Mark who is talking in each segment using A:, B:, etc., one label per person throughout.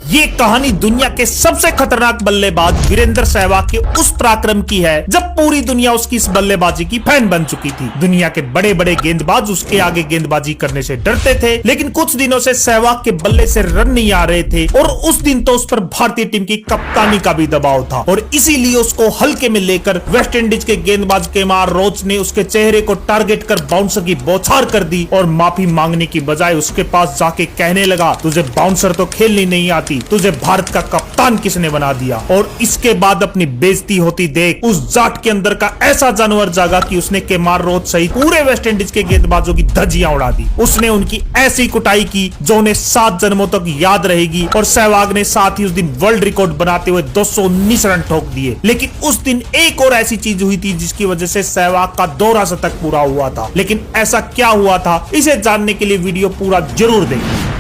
A: ये कहानी दुनिया के सबसे खतरनाक बल्लेबाज वीरेंद्र सहवाग के उस पराक्रम की है जब पूरी दुनिया उसकी इस बल्लेबाजी की फैन बन चुकी थी। दुनिया के बड़े बड़े गेंदबाज उसके आगे गेंदबाजी करने से डरते थे, लेकिन कुछ दिनों से सहवाग के बल्ले से रन नहीं आ रहे थे और उस दिन तो उस पर भारतीय टीम की कप्तानी का भी दबाव था और इसीलिए उसको हल्के में लेकर वेस्ट इंडीज के गेंदबाज केमार रोच ने उसके चेहरे को टारगेट कर बाउंसर की बौछार कर दी और माफी मांगने की बजाय उसके पास जाके कहने लगा, तुझे बाउंसर तो खेलनी नहीं आती, तुझे भारत का कप्तान किसने बना दिया। और इसके बाद अपनी बेइज्जती होती देख उस जाट के अंदर का ऐसा जानवर जागा कि उसने केमार रोच सहित पूरे वेस्ट इंडीज के गेंदबाजों की धज्जियां उड़ा दी। उसने उनकी ऐसी कुटाई की जो उन्हें 7 जन्मों तक याद रहेगी और सहवाग ने साथ ही उस दिन वर्ल्ड रिकॉर्ड बनाते हुए 219 रन ठोक दिए। लेकिन उस दिन एक और ऐसी चीज हुई थी जिसकी वजह से सहवाग का दोहरा शतक पूरा हुआ था। लेकिन ऐसा क्या हुआ था, इसे जानने के लिए वीडियो पूरा जरूर देखें।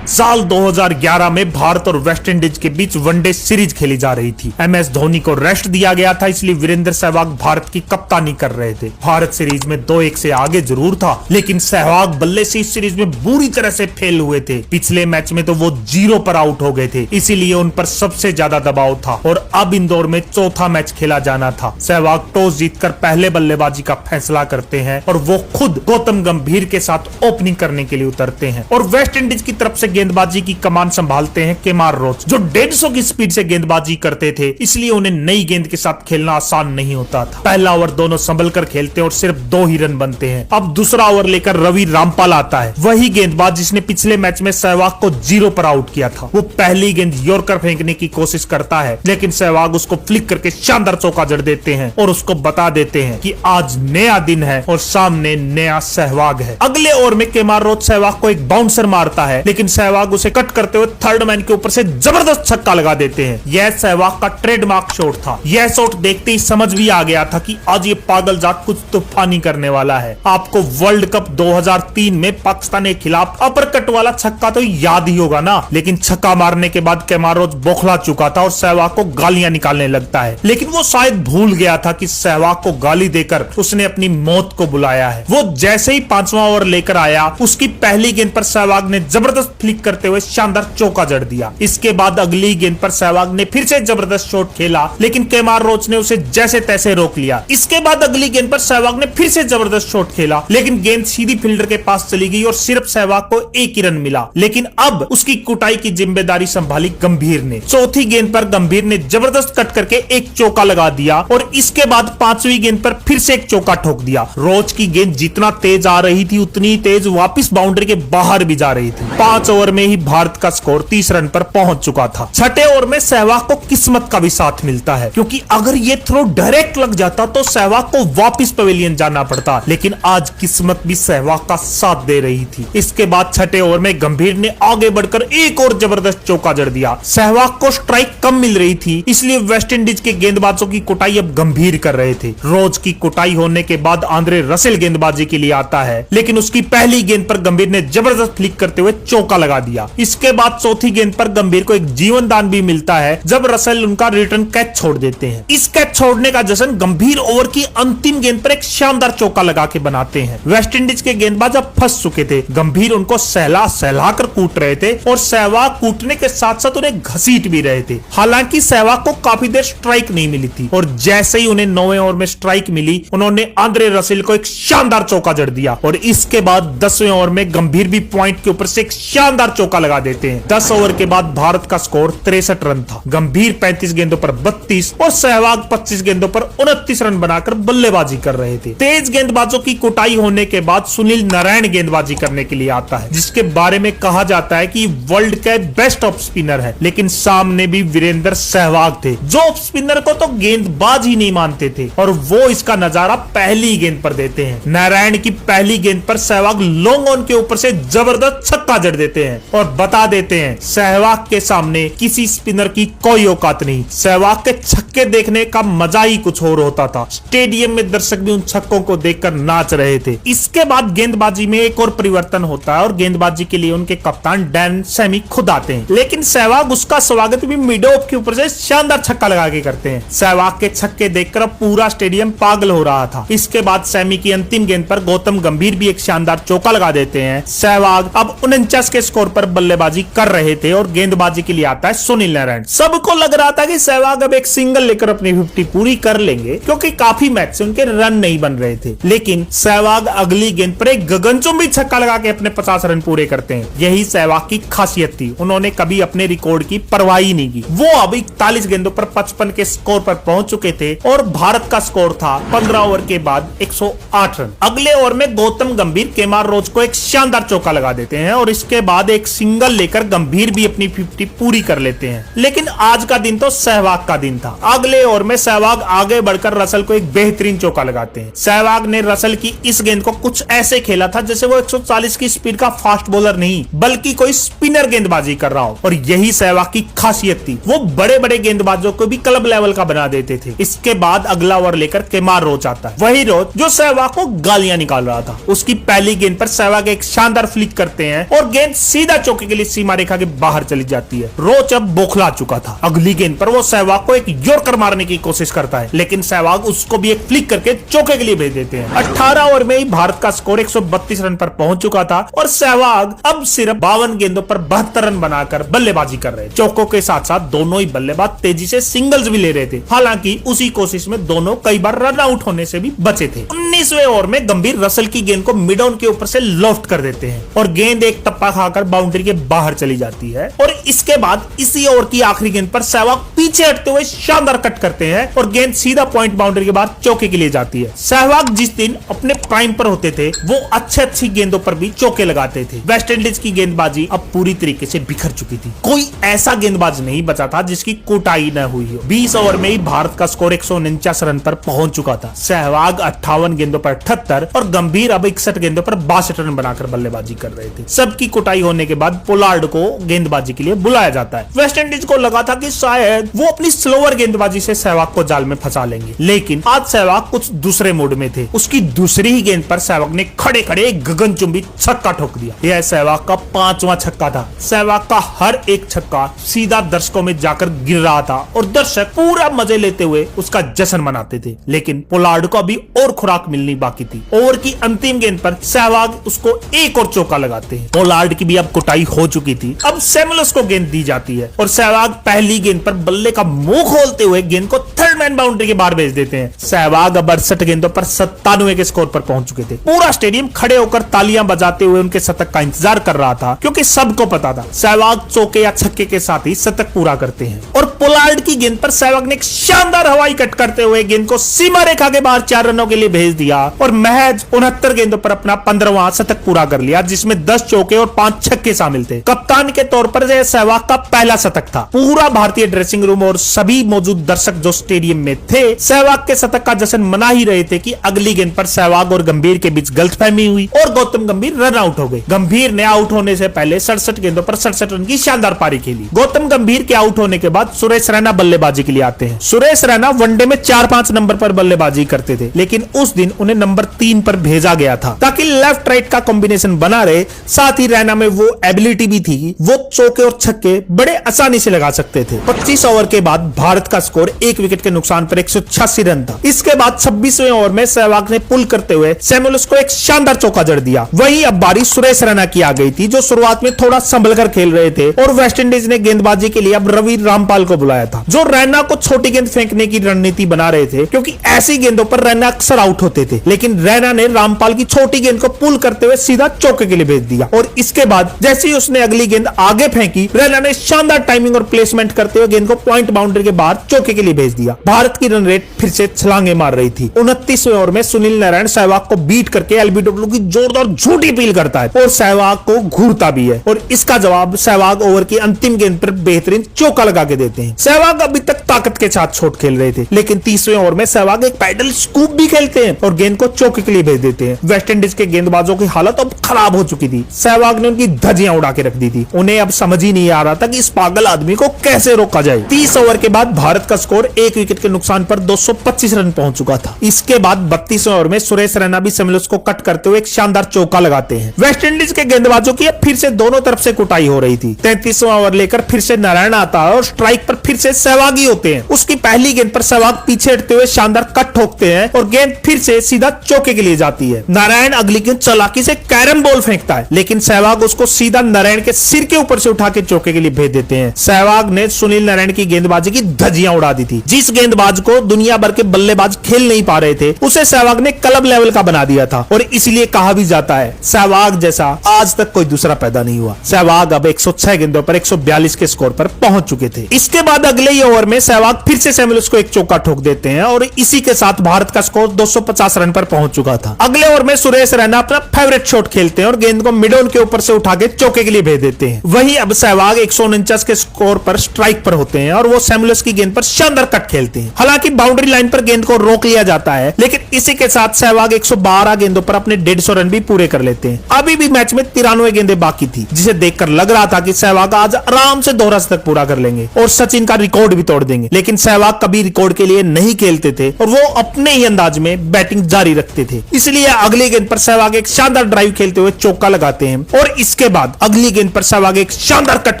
A: साल 2011 में भारत और वेस्ट इंडीज के बीच वनडे सीरीज खेली जा रही थी। MS धोनी को रेस्ट दिया गया था, इसलिए वीरेंद्र सहवाग भारत की कप्तानी कर रहे थे। भारत सीरीज में 2-1 से आगे जरूर था, लेकिन सहवाग बल्ले से इस सीरीज में बुरी तरह से फेल हुए थे। पिछले मैच में तो वो 0 पर आउट हो गए थे, इसीलिए उन पर सबसे ज्यादा दबाव था और अब इंदौर में चौथा मैच खेला जाना था। सहवाग टॉस जीतकर पहले बल्लेबाजी का फैसला करते हैं और वो खुद गौतम गंभीर के साथ ओपनिंग करने के लिए उतरते हैं और वेस्ट इंडीज की तरफ से गेंदबाजी की कमान संभालते हैं केमार रोच, जो 150 की स्पीड से गेंदबाजी करते थे, इसलिए उन्हें नई गेंद के साथ खेलना आसान नहीं होता था। पहला ओवर दोनों संभल कर खेलते हैं और सिर्फ 2 ही रन बनते हैं। अब दूसरा ओवर लेकर रवि रामपाल आता है, वही गेंदबाज जिसने पिछले मैच में सहवाग को 0 पर आउट किया था। वो पहली गेंद यॉर्कर फेंकने की कोशिश करता है, लेकिन सहवाग उसको फ्लिक करके शानदार चौका जड़ देते हैं और उसको बता देते हैं कि आज नया दिन है और सामने नया सहवाग है। अगले ओवर में केमार रोच सहवाग को एक बाउंसर मारता है, लेकिन सहवाग उसे कट करते हुए थर्ड मैन के ऊपर से जबरदस्त छक्का लगा देते हैं। यह सहवाग का ट्रेडमार्क शॉट था। यह शॉट देखते ही समझ भी आ गया था कि आज ये पागल जाट कुछ तूफानी करने वाला है। आपको वर्ल्ड कप 2003 में पाकिस्तान के खिलाफ अपरकट वाला छक्का तो याद ही होगा ना, लेकिन छक्का मारने के बाद केमार रोच बौखला चुका था और सहवाग को गालियां निकालने लगता है। लेकिन वो शायद भूल गया था कि सहवाग को गाली देकर उसने अपनी मौत को बुलाया है। वो जैसे ही 5वां ओवर लेकर आया, उसकी पहली गेंद पर सहवाग ने जबरदस्त फ्लिक करते हुए शानदार चौका जड़ दिया। इसके बाद अगली गेंद पर सहवाग ने फिर से जबरदस्त शॉट खेला, लेकिन केमार रोच ने उसे जैसे तैसे रोक लिया। इसके बाद अगली गेंद पर सहवाग ने फिर से जबरदस्त शॉट खेला, लेकिन गेंद सीधी फील्डर के पास चली गई और सिर्फ सहवाग को 1 ही रन मिला। लेकिन अब उसकी कुटाई की जिम्मेदारी संभाली गंभीर ने। चौथी गेंद पर गंभीर ने जबरदस्त कट करके एक चौका लगा दिया और इसके बाद 5वीं गेंद पर फिर से एक चौका ठोक दिया। रोच की गेंद जितना तेज आ रही थी उतनी तेज वापिस बाउंड्री के बाहर भी जा रही थी। 5 ओवर में ही भारत का स्कोर 30 रन पर पहुंच चुका था। छठे ओवर में सहवाग को किस्मत का भी साथ मिलता है, क्योंकि अगर ये थ्रो डायरेक्ट लग जाता तो सहवाग को वापस पवेलियन जाना पड़ता, लेकिन आज किस्मत भी सहवाग का साथ दे रही थी। इसके बाद छठे ओवर में गंभीर ने आगे बढ़कर एक और जबरदस्त चौका जड़ दिया। सहवाग को स्ट्राइक कम मिल रही थी, इसलिए वेस्ट इंडीज के गेंदबाजों की कुटाई अब गंभीर कर रहे थे। रोज की कुटाई होने के बाद आंद्रे रसेल गेंदबाजी के लिए आता है, लेकिन उसकी पहली गेंद पर गंभीर ने जबरदस्त फ्लिक करते हुए चौका लगा दिया। इसके बाद चौथी गेंद पर गंभीर को एक जीवन दान भी मिलता है जब रसेल उनका रिटर्न कैच छोड़ देते हैं। इस कैच छोड़ने का जश्न गंभीर ओवर की अंतिम गेंद पर एक शानदार चौका लगा के बनाते हैं। वेस्ट इंडीज के गेंदबाज अब फंस चुके थे। गंभीर उनको सहला सहला कर कूट रहे थे और सहवाग कूटने के साथ साथ उन्हें घसीट भी रहे थे। हालांकि सहवाग को काफी देर स्ट्राइक नहीं मिली थी और जैसे ही उन्हें 9वें ओवर में स्ट्राइक मिली, उन्होंने आंद्रे रसेल को एक शानदार चौका जड़ दिया और इसके बाद 10वें ओवर में गंभीर भी पॉइंट के ऊपर से एक शानदार चौका लगा देते हैं। 10 ओवर के बाद भारत का स्कोर 63 रन था। गंभीर 35 गेंदों पर 32 और सहवाग 25 गेंदों पर 29 रन बनाकर बल्लेबाजी कर रहे थे। तेज गेंदबाजों की कुटाई होने के बाद सुनील नारायण गेंदबाजी करने के लिए आता है, जिसके बारे में कहा जाता है कि वर्ल्ड के बेस्ट ऑफ स्पिनर है। लेकिन सामने भी वीरेंद्र सहवाग थे, जो ऑफ स्पिनर को तो गेंदबाज ही नहीं मानते थे और वो इसका नजारा पहली गेंद पर देते हैं। नारायण की पहली गेंद पर सहवाग लॉन्ग ऑन के ऊपर से जबरदस्त छक्का जड़ देते हैं और बता देते हैं सहवाग के सामने किसी स्पिनर की कोई औकात नहीं। सहवाग के छक्के देखने का मजा ही कुछ और होता था। स्टेडियम में दर्शक भी उन छक्कों को देखकर नाच रहे थे। इसके बाद गेंदबाजी में एक और परिवर्तन होता है और गेंदबाजी के लिए उनके कप्तान डैन सैमी खुद आते हैं, लेकिन सहवाग उसका स्वागत भी मिड ऑफ के ऊपर से शानदार छक्का लगा के करते हैं। सहवाग के छक्के देखकर पूरा स्टेडियम पागल हो रहा था। इसके बाद सैमी की अंतिम गेंद पर गौतम गंभीर भी एक शानदार चौका लगा देते हैं। सहवाग अब 149 के स्कोर पर बल्लेबाजी कर रहे थे और गेंदबाजी के लिए आता है सुनील नारायण। सबको लग रहा था कि सहवाग अब एक सिंगल लेकर अपनी 50 पूरी कर लेंगे क्योंकि काफी मैच से उनके रन नहीं बन रहे थे, लेकिन सहवाग अगली गेंद पर एक गगनचुंबी छक्का लगा के अपने 50 रन पूरे करते हैं। यही सहवाग की खासियत थी, उन्होंने कभी अपने रिकॉर्ड की परवाह ही नहीं की। वो अब 41 गेंदों पर 55 के स्कोर पर पहुंच चुके थे और भारत का स्कोर था 15 ओवर के बाद 108 रन। अगले ओवर में गौतम गंभीर केमार रोच को एक शानदार चौका लगा देते हैं और इसके बाद एक सिंगल लेकर गंभीर भी अपनी 50 पूरी कर लेते हैं। लेकिन आज का दिन तो सहवाग का दिन था। अगले ओवर में सहवाग आगे बढ़कर रसल को एक बेहतरीन चौका लगाते हैं। सहवाग ने रसल की इस गेंद को कुछ ऐसे खेला था जैसे वो 140 की स्पीड का फास्ट बॉलर नहीं बल्कि कोई स्पिनर गेंदबाजी कर रहा हो, और यही सहवाग की खासियत थी। वो बड़े बड़े गेंदबाजों को भी क्लब लेवल का बना देते थे। इसके बाद अगला ओवर लेकर केमार रोच आता है, वही रोच जो सहवाग को गालियां निकाल रहा था। उसकी पहली गेंद पर सहवाग एक शानदार फ्लिक करते हैं और गेंद सीधा चौके के लिए सीमा रेखा के बाहर चली जाती है। रोच अब बौखला चुका था। अगली गेंद पर वो सहवाग को एक यॉर्कर मारने की कोशिश करता है, लेकिन सहवाग उसको भी एक फ्लिक करके चौके के लिए भेज देते हैं। 18 ओवर में ही भारत का स्कोर 132 रन पर पहुंच चुका था और सहवाग अब सिर्फ 52 गेंदों पर 72 रन बनाकर बल्लेबाजी कर रहे। चौकों के साथ साथ दोनों ही बल्लेबाज तेजी से सिंगल्स भी ले रहे थे। हालांकि उसी कोशिश में दोनों कई बार रन आउट होने से भी बचे थे। 19वें ओवर में गंभीर रसल की गेंद को मिड ऑन के ऊपर से लॉफ्ट कर देते हैं और गेंद एक टप्पा खाकर बाउंड्री के बाहर चली जाती है। और इसके बाद इसी ओवर की आखिरी गेंद पर सहवाग पीछे हटते हुए शानदार कट करते हैं और गेंद सीधा पॉइंट बाउंड्री के बाहर चौके के लिए जाती है। सहवाग जिस दिन अपने प्राइम पर होते थे वो अच्छी गेंदों पर भी चौके लगाते थे। वेस्ट इंडीज की गेंदबाजी अब पूरी तरीके से बिखर चुकी थी। कोई ऐसा गेंदबाज नहीं बचा था जिसकी कुटाई न हुई हो। 20 ओवर में ही भारत का स्कोर 149 रन पर पहुंच चुका था। सहवाग 58 गेंदों पर 78 और गंभीर अब 61 गेंदों पर 62 रन बनाकर बल्लेबाजी कर रहे थे। सबकी कुटाई होने के बाद पोलार्ड को गेंदबाजी के लिए बुलाया जाता है। वेस्ट इंडीज को लगा था कि शायद वो अपनी स्लोअर गेंदबाजी से सहवाग को जाल में फंसा लेंगे, लेकिन आज सहवाग कुछ दूसरे मूड में थे। उसकी दूसरी ही गेंद पर सहवाग ने खड़े खड़े गगनचुंबी छक्का ठोक दिया। यह सहवाग का 5वां छक्का था। सहवाग का हर एक छक्का सीधा दर्शकों में जाकर गिर रहा था और दर्शक पूरा मजे लेते हुए उसका जश्न मनाते थे। लेकिन पोलार्ड को अभी और खुराक मिलनी बाकी थी। ओवर की अंतिम गेंद पर सहवाग उसको एक और चौका लगाते हैं। पोलार्ड की भी अब कुटाई हो चुकी थी। अब सैमुअल्स को गेंद दी जाती है और सहवाग पहली गेंद पर बल्ले का मुंह खोलते हुए गेंद को थर्ड मैन बाउंड्री के बाहर भेज देते हैं। सहवाग अब 68 गेंदों पर 97 के स्कोर पर पहुंच चुके थे। पूरा स्टेडियम खड़े होकर तालियां बजाते हुए उनके शतक का इंतजार कर रहा था क्योंकि सबको पता था सहवाग चौके या छक्के के साथ ही शतक पूरा करते हैं। और पोलार्ड की गेंद पर सहवाग ने एक शानदार हवाई कट करते हुए गेंद को सीमा रेखा के बाहर 4 रनों के लिए भेज दिया और महज 69 गेंदों पर अपना 15वां शतक पूरा कर लिया, जिसमें 10 चौके और 5 छक्के शामिल थे। कप्तान के तौर पर यह सहवाग का पहला शतक था। पूरा भारतीय ड्रेसिंग रूम और सभी मौजूद दर्शक जो स्टेडियम में थे सहवाग के शतक का जश्न मना ही रहे थे कि अगली गेंद पर सहवाग और गंभीर के बीच गलतफहमी हुई और गौतम गंभीर रन आउट हो गए। गंभीर ने आउट होने से पहले 67 गेंदों पर 67 रन की शानदार पारी खेली। गौतम गंभीर के आउट होने के बाद सुरेश रैना बल्लेबाजी के लिए आते हैं। सुरेश रैना वनडे में 4-5 नंबर पर बल्लेबाजी करते थे, लेकिन उस दिन उन्हें नंबर 3 पर भेजा गया था ताकि लेफ्ट राइट का कॉम्बिनेशन बना रहे। साथ ही रैना में वो एबिलिटी भी थी, वो चौके और छक्के बड़े आसानी से लगा सकते थे। 25 ओवर के बाद भारत का स्कोर 1 विकेट के नुकसान पर 186 रन था। इसके बाद 26वें ओवर में सहवाग ने पुल करते हुए सैमुअल्स को एक शानदार चौका जड़ दिया। वहीं अब बारी सुरेश रैना की आ गई थी जो शुरुआत में थोड़ा संभल कर खेल रहे थे और वेस्ट इंडीज ने गेंदबाजी के लिए अब रवि रामपाल को बुलाया था जो रैना को छोटी गेंद फेंकने की रणनीति बना रहे थे क्योंकि ऐसी गेंदों पर रैना अक्सर आउट होते थे। लेकिन रैना ने रामपाल की छोटी गेंद को पुल करते हुए सीधा चौके के लिए भेज दिया और इसके बाद जैसे ही उसने अगली गेंद आगे फेंकी रैना ने शानदार टाइमिंग और प्लेसमेंट करते हुए गेंद को पॉइंट बाउंड्री के बाहर चौके के लिए भेज दिया। भारत की रन रेट फिर से छलांगे मार रही थी। 29वें ओवर में सुनील नारायण सहवाग को बीट करके एलबीडब्ल्यू की जोरदार झूठी अपील करता है और सहवाग को घूरता भी है और इसका जवाब सहवाग ओवर की अंतिम गेंद पर बेहतरीन चौका लगा के देते हैं। सहवाग अभी तक ताकत के साथ शॉट खेल रहे थे, लेकिन 30वें ओवर में सहवाग एक पैडल स्कूप भी खेलते हैं और गेंद को चौके के लिए भेज देते हैं। वेस्ट इंडीज के गेंदबाजों की हालत अब खराब हो चुकी थी। सहवाग ने उनकी धज्जियां उड़ा के रख दी थी। उन्हें अब समझ ही नहीं आ रहा था कि इस पागल आदमी को कैसे रोका जाए। 30 ओवर के बाद भारत का स्कोर 1 विकेट के नुकसान पर 225 रन पहुंच चुका था। इसके बाद 32वें ओवर में सुरेश रैना भी सैमुअल्स को कट करते हुए एक शानदार चौका लगाते हैं। वेस्ट इंडीज के गेंदबाजों की फिर से दोनों तरफ से कुटाई हो रही थी। 33वां ओवर लेकर फिर से नारायण आता है और स्ट्राइक पर पर फिर से सहवाग ही होते हैं। उसकी पहली गेंद पर सहवाग पीछे हटते हुए शानदार कट ठोकते हैं और गेंद फिर से सीधा चौके के लिए जाती है। नारायण अगली गेंद चालाकी से कैरम बॉल फेंकता है, लेकिन सहवाग उसको सीधा नारायण के सिर के ऊपर से उठा के चौके के लिए भेज देते हैं। सहवाग ने सुनील नारायण की गेंदबाजी की धज्जियां उड़ा दी थी। जिस गेंदबाज को दुनिया भर के बल्लेबाज खेल नहीं पा रहे थे, उसे सहवाग ने क्लब लेवल का बना दिया था और इसलिए कहा भी जाता है सहवाग जैसा आज तक कोई दूसरा पैदा नहीं हुआ। सहवाग अब 106 गेंदों पर 142 के स्कोर पर पहुंच चुके थे। इसके बाद अगले ही ओवर में सहवाग फिर से सैमुअल्स को एक चौका ठोक देते हैं और इसी के साथ भारत का स्कोर 250 रन पर पहुंच चुका था। अगले ओवर में सुरेश रैना अपना फेवरेट शॉट खेलते हैं और गेंद को मिड ऑन के ऊपर से उठा के चौके के लिए भेज देते हैं। वहीं अब सहवाग 149 के स्कोर पर स्ट्राइक पर होते हैं और वो सैमुअल्स की गेंद पर शानदार कट खेलते हैं। हालांकि बाउंड्री लाइन पर गेंद को रोक लिया जाता है, लेकिन इसी के साथ सहवाग 112 गेंदों पर अपने 150 रन भी पूरे कर लेते हैं। अभी भी मैच में 93 गेंदें बाकी थी, जिसे देखकर लग रहा था कि सहवाग आज आराम से 2 शतक पूरा कर लेंगे और सचिन का रिकॉर्ड भी तोड़ देंगे। लेकिन सहवाग कभी रिकॉर्ड के लिए नहीं खेलते थे और वो अपने ही अंदाज में बैटिंग जारी रखते थे। इसलिए अगली गेंद पर सहवाग एक शानदार ड्राइव खेलते हुए चौका लगाते हैं और इसके बाद अगली गेंद पर सहवाग एक शानदार कट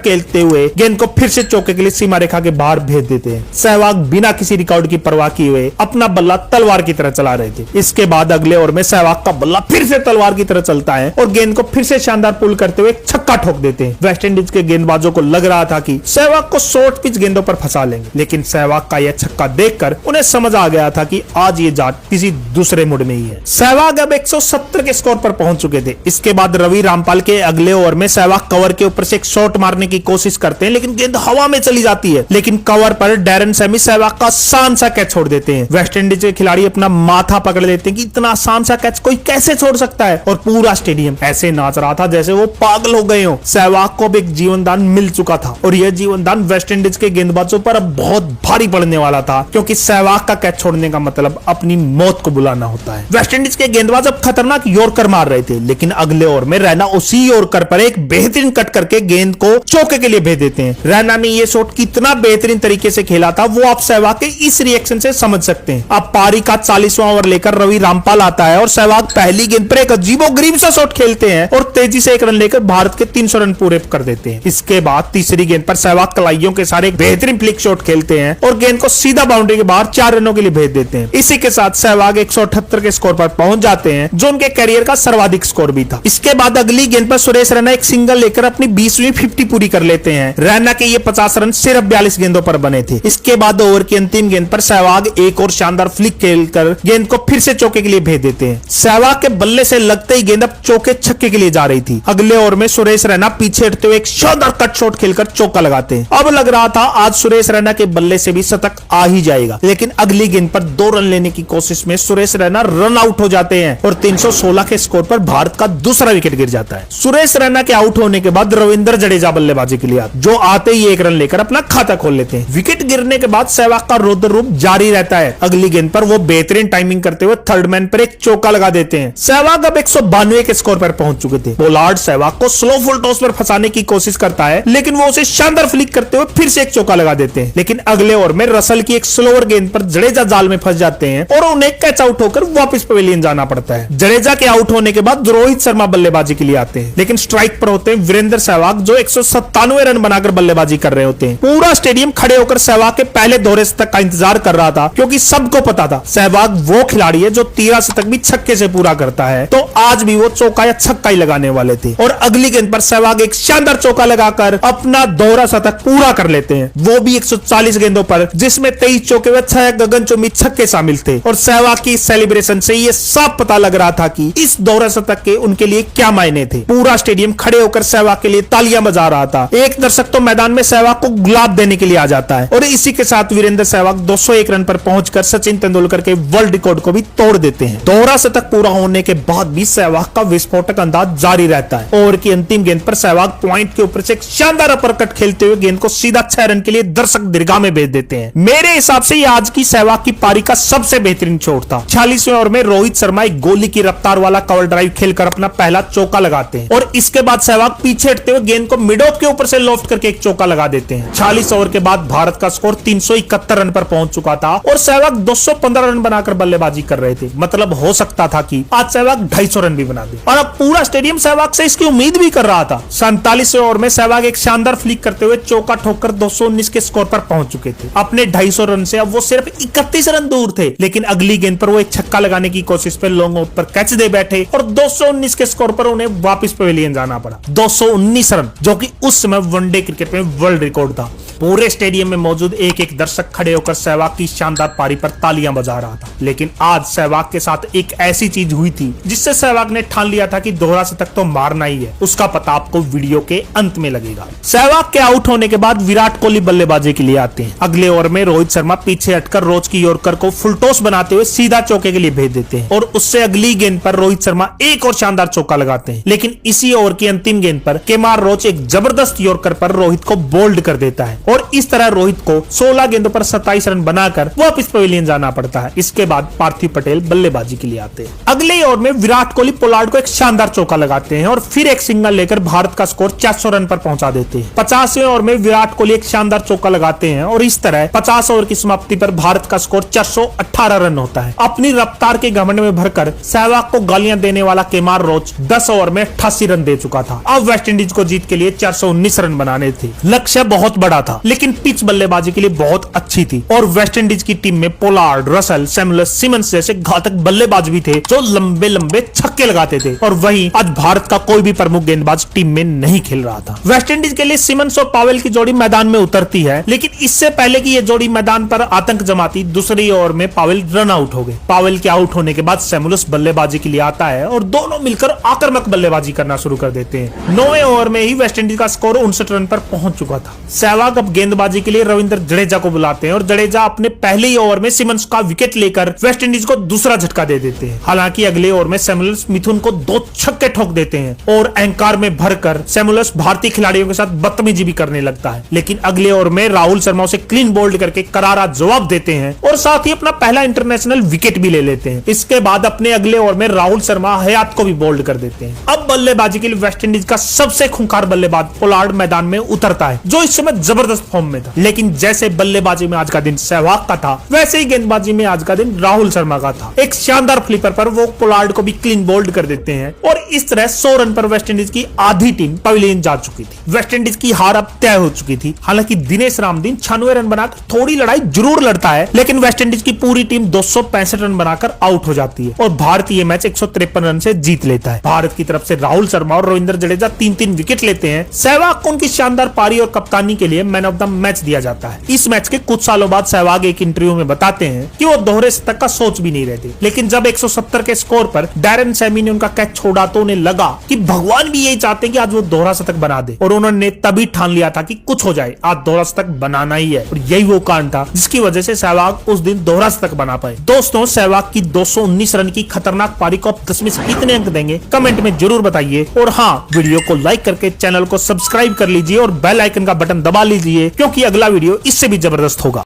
A: खेलते हुए गेंद को फिर से चौके के लिए सीमा रेखा के बाहर भेज देते हैं। सहवाग बिना किसी रिकॉर्ड की परवाह किए हुए अपना बल्ला तलवार की तरह चला रहे थे। इसके बाद अगले ओवर में सहवाग का बल्ला फिर से तलवार की तरह चलता है और गेंद को फिर से शानदार पुल करते हुए छक्का ठोक देते हैं। वेस्ट इंडीज के गेंदबाजों को लग रहा था कि सहवाग को शॉर्ट पिच गेंदों पर फंसा लेंगे, लेकिन सहवाग का यह छक्का देखकर उन्हें समझ आ गया था कि आज ये जाट किसी दूसरे मूड में ही है। सहवाग अब 170 के स्कोर पर पहुंच चुके थे। इसके बाद रवि रामपाल के अगले ओवर में सहवाग कवर के ऊपर से एक शॉट मारने की कोशिश करते हैं, लेकिन गेंद हवा में चली जाती है। लेकिन कवर पर डैरन सैमी सहवाग का आसान सा कैच छोड़ देते हैं। वेस्ट इंडीज के खिलाड़ी अपना माथा पकड़ लेते हैं कि इतना आसान सा कैच कोई कैसे छोड़ सकता है और पूरा स्टेडियम ऐसे नाच रहा था जैसे वो पागल हो गए हो। सहवाग को अब एक जीवनदान मिल चुका था और यह जीवनदान वेस्ट इंडीज के गेंदबाजों पर अब बहुत भारी पड़ने वाला था, क्योंकि सहवाग का कैच छोड़ने का मतलब अपनी मौत को बुलाना होता है। वेस्ट इंडीज के गेंदबाज अब खतरनाक यॉर्कर मार रहे थे, लेकिन अगले ओवर में रैना उसी यॉर्कर पर एक बेहतरीन कट करके गेंद को चौके के लिए भेज देते हैं। रैना ने यह शॉट कितना बेहतरीन तरीके से खेला था वो आप सहवाग के इस रिएक्शन से समझ सकते हैं। अब पारी का 40वां ओवर लेकर रवि रामपाल आता है और सहवाग पहली गेंद पर एक अजीबोगरीब सा शॉट खेलते हैं और तेजी से 1 रन लेकर भारत के 300 रन पूरे कर देते हैं। इसके बाद तीसरी गेंद पर सहवाग कलाइयों के सारे एक बेहतरीन फ्लिक शॉट खेलते हैं और गेंद को सीधा बाउंड्री के बाहर 4 रनों के लिए भेज देते हैं। इसी के साथ सहवाग 178 के स्कोर पर पहुंच जाते हैं, जो उनके करियर का सर्वाधिक स्कोर भी था। इसके बाद अगली गेंद पर सुरेश रैना एक सिंगल लेकर अपनी 20वीं 50 पूरी कर लेते हैं। रैना के ये 50 रन सिर्फ 42 गेंदों पर बने थे। इसके बाद ओवर की अंतिम गेंद पर सहवाग एक और शानदार फ्लिक खेलकर गेंद को फिर से चौके के लिए भेज देते हैं। सहवाग के बल्ले से लगते ही गेंद अब चौके छक्के के लिए जा रही थी। अगले ओवर में सुरेश रैना पीछे हटते हुए एक शानदार कट शॉट खेलकर चौका लगाते हैं। अब लग रहा था आज सुरेश रैना के बल्ले से भी शतक आ ही जाएगा, लेकिन अगली गेंद पर 2 रन लेने की कोशिश में सुरेश रैना रन आउट हो जाते हैं और 316 के स्कोर पर भारत का दूसरा विकेट गिर जाता है। सुरेश रैना के आउट होने के बाद रविंद्र जडेजा बल्लेबाजी के लिए आते, जो आते ही 1 रन लेकर अपना खाता खोल लेते हैं। विकेट गिरने के बाद सहवाग का रौद्र रूप जारी रहता है। अगली गेंद पर वो बेहतरीन टाइमिंग करते हुए थर्ड मैन पर एक चौका लगा देते हैं। सहवाग अब 192 के स्कोर पर पहुंच चुके थे। पोलार्ड सहवाग को स्लो फुल टॉस पर फंसाने की कोशिश करता है, लेकिन वो उसे शानदार फ्लिक करते हुए फिर से एक चौका लगा देते हैं। लेकिन अगले ओवर में रसल की एक स्लोअर गेंद पर जडेजा जाल में फंस जाते हैं और उन्हें कैच आउट होकर वापस पवेलियन जाना पड़ता है। जडेजा के आउट होने के बाद रोहित शर्मा बल्लेबाजी के लिए आते हैं, लेकिन स्ट्राइक पर होते हैं वीरेंद्र सहवाग, जो 197 रन बनाकर बल्लेबाजी कर रहे होते हैं। पूरा स्टेडियम खड़े होकर सहवाग के पहले दौरे तक का इंतजार कर रहा था, क्योंकि सबको पता था सहवाग वो खिलाड़ी है जो 13 शतक भी छक्के से पूरा करता है, तो आज भी वो चौका या छक्का ही लगाने वाले थे। और अगली गेंद पर सहवाग एक शानदार चौका लगाकर अपना दोहरा शतक पूरा कर लेते हैं, वो भी 140 गेंदों पर, जिसमें 23 चौके व 6 गगनचुंबी छक्के शामिल थे। और सहवाग की सेलिब्रेशन से ये साफ पता लग रहा था कि इस दोहरा शतक के उनके लिए क्या मायने थे। पूरा स्टेडियम खड़े होकर सहवाग के लिए तालियां बजा रहा था। एक दर्शक तो मैदान में सहवाग को गुलाब देने के लिए आ जाता है और इसी के साथ वीरेंद्र सहवाग 201 रन पर पहुंचकर सचिन तेंदुलकर के वर्ल्ड रिकॉर्ड को भी तोड़ देते हैं। दोहरा शतक पूरा होने के बाद भी सहवाग का विस्फोटक अंदाज जारी रहता है। ओवर की अंतिम गेंद पर सहवाग पॉइंट के ऊपर से एक शानदार अपरकट खेलते हुए गेंद को सीधा 6 रन के लिए दर्शक दीर्घा में भेज देते हैं। मेरे हिसाब से ये आज की सहवाग की पारी का सबसे बेहतरीन शॉट था। 46वें ओवर में रोहित शर्मा एक गोली की रफ्तार वाला कवर ड्राइव खेलकर अपना पहला चौका लगाते हैं और इसके बाद सहवाग पीछे हटते हुए गेंद को मिड ऑफ के ऊपर से लॉफ्ट करके एक चौका लगा देते हैं। 40 ओवर के बाद भारत का स्कोर 371 रन पर पहुंच चुका था और सहवाग 215 रन बनाकर बल्लेबाजी कर रहे थे। मतलब हो सकता था कि आज सहवाग 250 रन भी बना दे और अब पूरा स्टेडियम सहवाग से इसकी उम्मीद भी कर रहा था। 47वें ओवर में सहवाग एक शानदार फ्लिक करते हुए चौका ठोककर 219 के स्कोर पर पहुंच चुके थे। अपने 250 रन से अब वो सिर्फ 31 रन दूर थे, लेकिन अगली गेंद पर वो एक छक्का लगाने की कोशिश पर लॉन्ग ऑफ पर कैच दे बैठे और 219 के स्कोर पर उन्हें वापस पवेलियन जाना पड़ा। 219 रन, जो कि उस समय वनडे क्रिकेट में वर्ल्ड रिकॉर्ड था। पूरे स्टेडियम में मौजूद एक एक दर्शक खड़े होकर सहवाग की शानदार पारी पर तालियां बजा रहा था। लेकिन आज सहवाग के साथ एक ऐसी चीज हुई थी जिससे सहवाग ने ठान लिया था कि दोहरा शतक तो मारना ही है। उसका पता आपको वीडियो के अंत में लगेगा। सहवाग के आउट होने के बाद विराट कोहली बल्लेबाजी के लिए आते हैं। अगले ओवर में रोहित शर्मा पीछे हटकर रोज की यॉर्कर को फुल टॉस बनाते हुए सीधा चौके के लिए भेज देते हैं और उससे अगली गेंद पर रोहित शर्मा एक और शानदार चौका लगाते हैं। लेकिन इसी ओवर की अंतिम गेंद पर केमार रोच एक जबरदस्त यॉर्कर पर रोहित को बोल्ड कर देता है और इस तरह रोहित को 16 गेंदों पर 27 रन बनाकर वापस पवेलियन जाना पड़ता है। इसके बाद पार्थिव पटेल बल्लेबाजी के लिए आते हैं। अगले ओवर में विराट कोहली पोलार्ड को एक शानदार चौका लगाते हैं और फिर एक सिंगल लेकर भारत का स्कोर 400 रन पर पहुंचा देते हैं। 50वें ओवर में विराट कोहली एक शानदार चौका लगाते हैं और इस तरह 50 ओवर की समाप्ति पर भारत का स्कोर 418 रन होता है। अपनी रफ्तार के घमंड में भरकर सहवाग को गालियां देने वाला केमार रोच 10 ओवर में 88 रन दे चुका था। अब वेस्टइंडीज को जीत के लिए 419 रन बनाने थे। लक्ष्य बहुत बड़ा था, लेकिन पिच बल्लेबाजी के लिए बहुत अच्छी थी और वेस्टइंडीज की टीम में पोलार्ड, रसल, सैमुअल्स, सिमंस जैसे घातक बल्लेबाज भी थे जो लंबे लंबे छक्के लगाते थे। और वहीं आज भारत का कोई भी प्रमुख गेंदबाज टीम में नहीं खेल रहा था। वेस्टइंडीज के लिए सिमंस और पावेल की जोड़ी मैदान में उतरती है, लेकिन इससे पहले कि यह जोड़ी मैदान पर आतंक जमाती, दूसरी ओवर में पावेल रन आउट हो गए। पावेल के आउट होने के बाद सैमुअल्स बल्लेबाजी के लिए आता है और दोनों मिलकर आक्रामक बल्लेबाजी करना शुरू कर देते हैं। 9वें ओवर में ही वेस्टइंडीज का स्कोर 59 रन पर पहुंच चुका था। सहवाग अब गेंदबाजी के लिए रविंद्र जडेजा को बुलाते हैं और जडेजा अपने पहले ही ओवर में सिमंस का विकेट लेकर वेस्टइंडीज को दूसरा झटका दे देते हैं। हालांकि अगले ओवर में सैमुअल्स मिथुन को 2 छक्के ठोक देते हैं और एंकार में भरकर सैमुअल्स भारतीय खिलाड़ियों के साथ बदतमीजी भी करने लगता है। लेकिन अगले ओवर में राहुल शर्मा उसे क्लीन बोल्ड करके करारा जवाब देते हैं और साथ ही अपना पहला इंटरनेशनल विकेट भी ले लेते हैं। इसके बाद अपने अगले ओवर में राहुल शर्मा हयात को भी बोल्ड कर देते हैं। अब बल्लेबाजी के लिए वेस्टइंडीज का सबसे खूंखार बल्लेबाज पोलार्ड मैदान में उतरता है, जो इस समय जबरदस्त फॉर्म में था। लेकिन जैसे बल्लेबाजी में आज का दिन सहवाग का था, वैसे ही गेंदबाजी में आज का दिन राहुल शर्मा का था। एक शानदार फ्लिपर पर वो पोलार्ड को भी क्लीन बोल्ड कर देते हैं और इस तरह 100 रन पर वेस्टइंडीज की आधी टीम पवेलियन जा चुकी थी। वेस्टइंडीज की हार अब तय हो चुकी थी। हालांकि दिनेश रामदीन 96 रन बनाकर थोड़ी लड़ाई जरूर लड़ता है, लेकिन वेस्टइंडीज की पूरी टीम 265 रन बनाकर आउट हो जाती है और भारत ये मैच 153 रन से जीत लेता है। भारत की तरफ से राहुल शर्मा और रविंद्र जडेजा 3-3 विकेट लेते हैं। सहवाग को उनकी शानदार पारी और कप्तानी के लिए मैन ऑफ द मैच दिया जाता है। इस मैच के कुछ सालों बाद सहवाग एक इंटरव्यू में बताते हैं कि वो दोहरे शतक का सोच भी नहीं रहे थे, लेकिन जब 170 के स्कोर पर डैरेन सैमी ने उनका कैच छोड़ा तो उन्हें लगा कि भगवान भी यही चाहते हैं कि आज वो दोहरा शतक बना दे और उन्होंने तभी ठान लिया था कि कुछ हो जाए, आज दोहरा शतक बनाना ही है। और यही वो कारण था जिसकी वजह से सहवाग उस दिन दोहरा शतक बना पाए। दोस्तों, सहवाग की 219 रन की खतरनाक पारी को आप 10 में से कितने अंक देंगे कमेंट में जरूर बताइए। और हाँ, वीडियो को लाइक करके चैनल को सब्सक्राइब कर लीजिए और बेल आइकन का बटन दबा लीजिए, क्योंकि अगला वीडियो इससे भी जबरदस्त होगा।